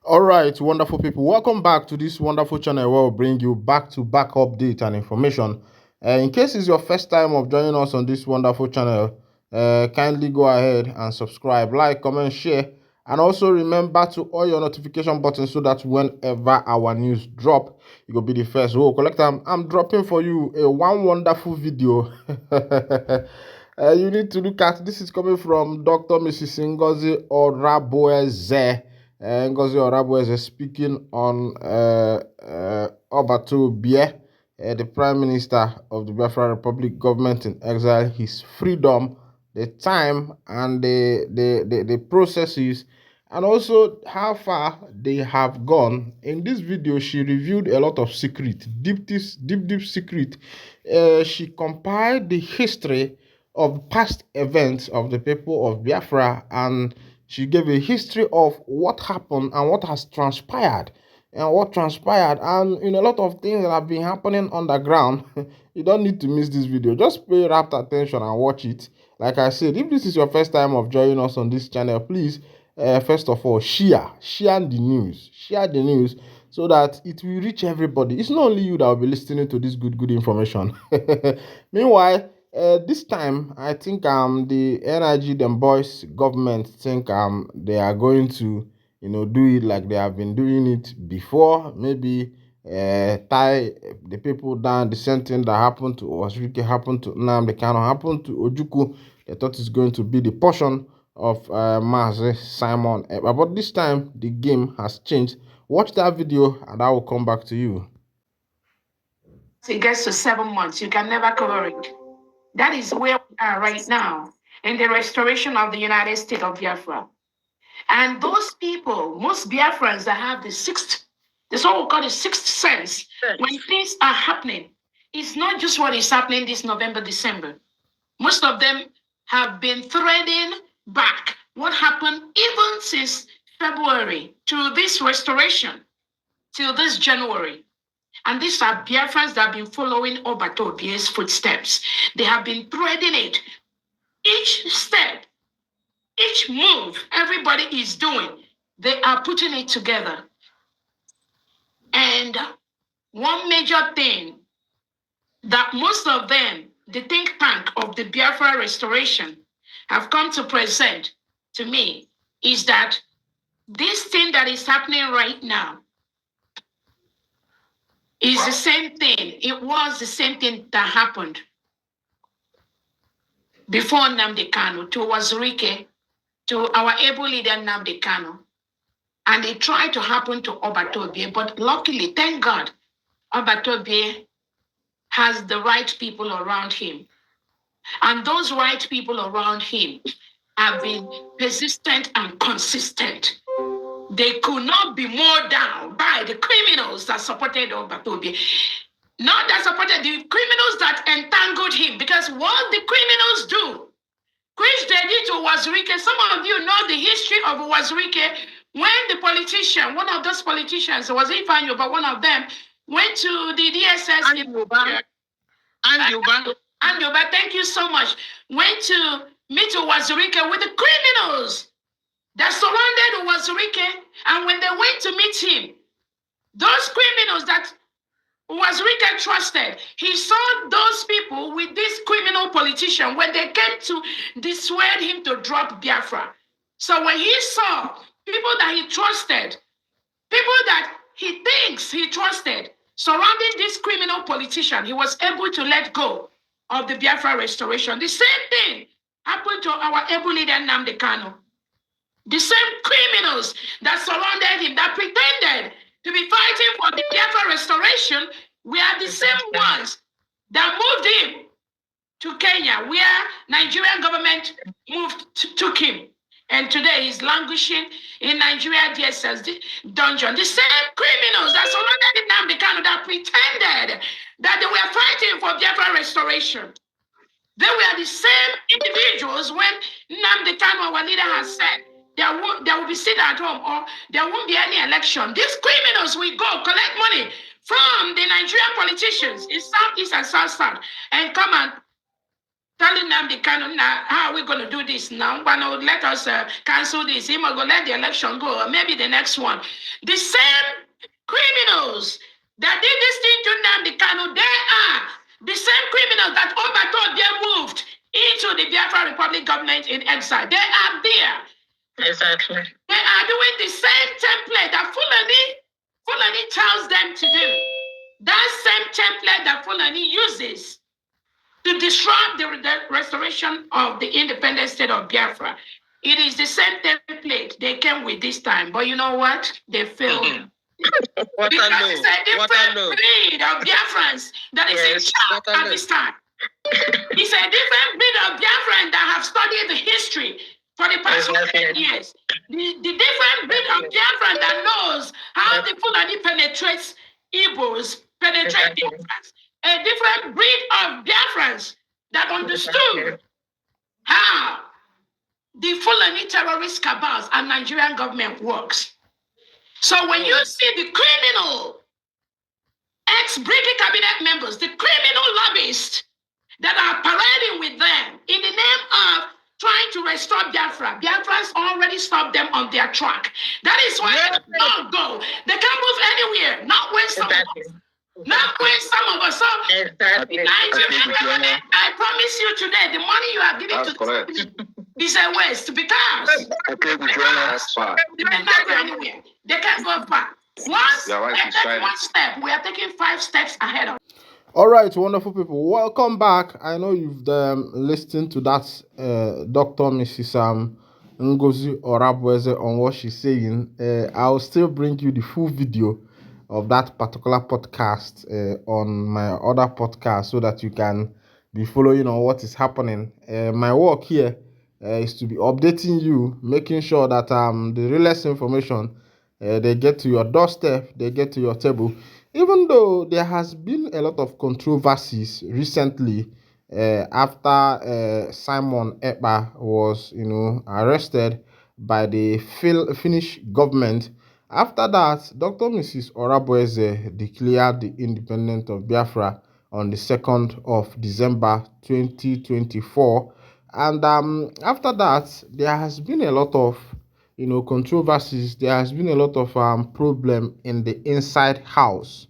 All right, wonderful people. Welcome back to this wonderful channel where we'll bring you back-to-back update and information. In case it's your first time of joining us on this wonderful channel, kindly go ahead and subscribe, like, comment, share, and also remember to all your notification buttons so that whenever our news drop, you will be the first. Oh, collect I'm dropping for you a one wonderful video. You need to look at this is coming from Dr. Mrs. Ngozi Oraboeze. Ngozi Oraboeze is speaking on Obato Bie, the Prime Minister of the Biafra Republic government in exile, his freedom, the time, and the processes, and also how far they have gone. In this video, she revealed a lot of secret, deep secret. She compiled the history of past events of the people of Biafra, and she gave a history of what happened and what has transpired and a lot of things that have been happening underground. You don't need to miss this video. Just pay rapt attention and watch it. Like I said, if this is your first time of joining us on this channel, please first of all share the news so that it will reach everybody. It's not only you that will be listening to this good information. Meanwhile, this time I think the energy them boys government think they are going to do it like they have been doing it before. Maybe tie the people down. The same thing that happened to Osrike happened to Nnamdi Kanu, happened to Ojukwu. They thought it's going to be the portion of Mazi Simon Ekpa. But this time the game has changed. Watch that video and I will come back to you. It gets to 7 months, you can never cover it. That is where we are right now in the restoration of the United States of Biafra. And those people, most Biafrans that have this what we call the sixth sense, when things are happening, it's not just what is happening this November, December. Most of them have been threading back what happened even since February to this restoration, till this January. And these are Biafrans that have been following Obato Bie's footsteps. They have been threading it. Each step, each move everybody is doing, they are putting it together. And one major thing that most of them, the think tank of the Biafra restoration, have come to present to me is that this thing that is happening right now is the same thing. It was the same thing that happened before Nnamdi Kanu to Wazirike, to our able leader Nnamdi Kanu. And it tried to happen to Obatobie, but luckily, thank God, Obatobie has the right people around him. And those right people around him have been persistent and consistent. They could not be more down by the criminals that supported Obatobie. Not that supported the criminals that entangled him, because what the criminals do, which they did to Wazirike, some of you know the history of Wazirike, when the politician, one of those politicians, was Ifanyo, but one of them went to the DSS. Andoba, thank you so much. Went to meet Wazirike with the criminals that surrounded Wazirike. And when they went to meet him, those criminals that Wazirike trusted, he saw those people with this criminal politician when they came to dissuade him to drop Biafra. So when he saw people that he trusted, people that he thinks he trusted, surrounding this criminal politician, he was able to let go of the Biafra restoration. The same thing happened to our able leader Nnamdi Kanu. The same criminals that surrounded him, that pretended to be fighting for the Biafra restoration, were the same ones that moved him to Kenya, where Nigerian government took him. And today he's languishing in Nigeria DSS dungeon. The same criminals that surrounded Nnamdi Kanu that pretended that they were fighting for Biafra restoration. They were the same individuals when Nnamdi Kanu, our leader, has said there will be sit at home or there won't be any election. These criminals will go collect money from the Nigerian politicians in Southeast and South and come and telling them the kind of now, how are we going to do this now? Why not let us cancel this? Him or go let the election go, or maybe the next one. The same criminals that did this thing to Nnamdi Kanu, they are the same criminals that overthought they moved into the Biafra Republic government in exile. They are there. Exactly. They are doing the same template that Fulani tells them to do. That same template that Fulani uses to disrupt the restoration of the independent state of Biafra. It is the same template they came with this time, but you know what? They failed. What because it's a different breed of Biafrans that is in charge at this time. It's a different breed of Biafrans that have studied the history for the past 100 years. The different breed of Biafran that knows how the Fulani penetrates Igbos, penetrate Biafrans. A different breed of Biafrans that understood how the Fulani terrorist cabals and Nigerian government works. So when you see the criminal ex-British cabinet members, the criminal lobbyists that are parading with them in the name of trying to restore Biafra, Biafrans already stopped them on their track. That is why they don't go. They can't move anywhere. Not when some of us. Not when some of us. So, I promise you today, the money you are giving to is a waste because they cannot go anywhere. They can't go far. Once they take one step, we are taking 5 steps ahead of. All right, wonderful people. Welcome back. I know you've listened to that Dr. Mrs. Ngozi Orabweze on what she's saying. I'll still bring you the full video of that particular podcast on my other podcast so that you can be following on what is happening. My work here is to be updating you, making sure that the realest information they get to your doorstep, they get to your table. Even though there has been a lot of controversies recently after Simon Ekpa was, arrested by the Finnish government. After that, Dr. Mrs. Orabweze declared the independence of Biafra on the 2nd of December 2024. And after that, there has been a lot of controversies. There has been a lot of problem in the inside house,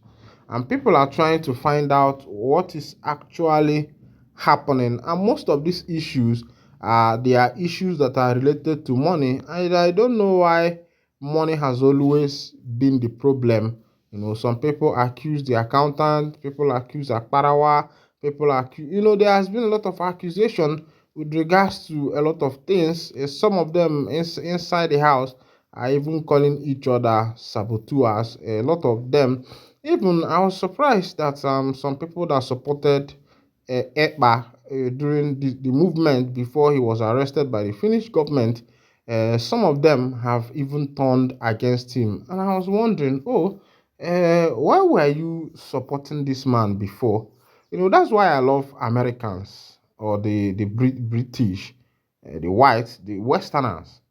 and people are trying to find out what is actually happening. And most of these issues they are issues that are related to money, and I don't know why money has always been the problem. Some people accuse the accountant, people accuse Akparawa, people accuse, there has been a lot of accusation with regards to a lot of things. Some of them inside the house are even calling each other saboteurs. A lot of them. Even I was surprised that some people that supported Ekpa during the movement before he was arrested by the Finnish government, some of them have even turned against him. And I was wondering, why were you supporting this man before? That's why I love Americans or the British, the whites, the Westerners.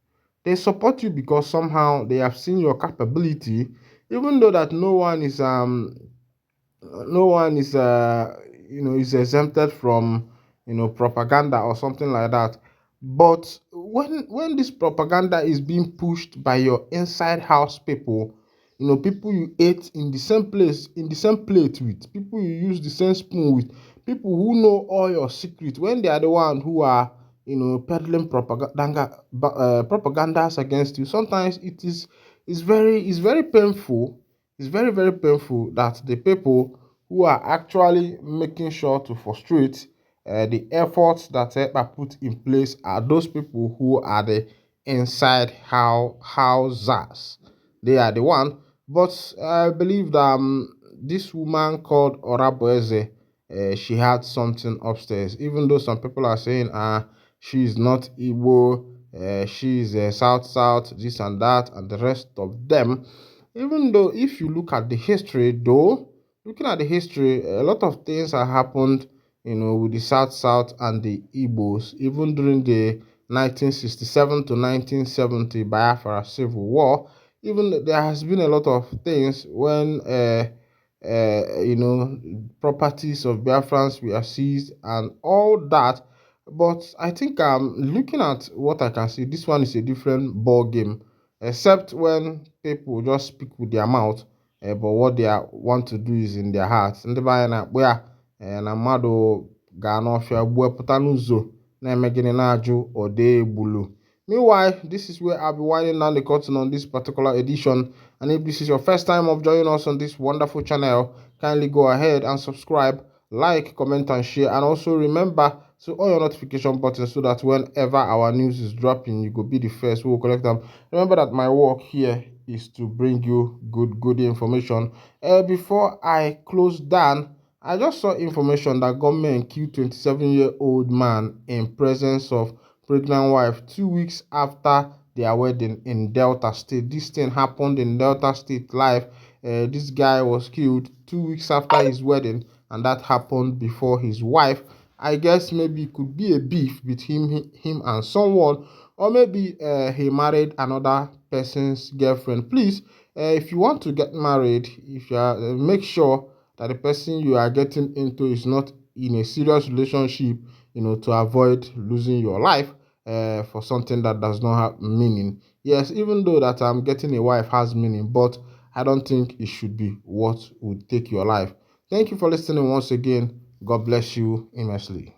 They support you because somehow they have seen your capability, even though that no one is exempted from propaganda or something like that. But when this propaganda is being pushed by your inside house people, people you ate in the same place, in the same plate with, people you use the same spoon with, people who know all your secrets, when they are the one who are peddling propagandas against you, sometimes it's very painful. It's very, very painful that the people who are actually making sure to frustrate the efforts that EPA put in place are those people who are the inside houses. They are the one. But I believe that this woman called Oraboeze, she had something upstairs. Even though some people are saying, she is not Igbo, she is South South, this and that, and the rest of them. Even though, if you look at the history, though, looking at the history, a lot of things have happened, with the South South and the Igbos, even during the 1967 to 1970 Biafra Civil War. Even there has been a lot of things when, properties of Biafrans were seized and all that. But I think looking at what I can see, this one is a different ball game, except when people just speak with their mouth, but what they want to do is in their hearts. Ndị be anyị na-akpụ ya na mmadụ gaa n'ọfịa gbuo n'ụzọ na-eme gịnị na-ajụ ode egbulu. Meanwhile, this is where I'll be winding down the curtain on this particular edition. And if this is your first time of joining us on this wonderful channel, kindly go ahead and subscribe, like, comment, and share. And also remember to on your notification button so that whenever our news is dropping, you will be the first who will collect them. Remember that my work here is to bring you good information. Before I close down, I just saw information that government killed 27-year-old man in presence of pregnant wife 2 weeks after their wedding in Delta State. This thing happened in Delta State live. This guy was killed 2 weeks after his wedding, and that happened before his wife. I guess maybe it could be a beef between him and someone, or maybe he married another person's girlfriend. Please, if you want to get married, if you are, make sure that the person you are getting into is not in a serious relationship, to avoid losing your life for something that does not have meaning. Yes, even though that getting a wife has meaning, but I don't think it should be what would take your life. Thank you for listening once again. God bless you immensely.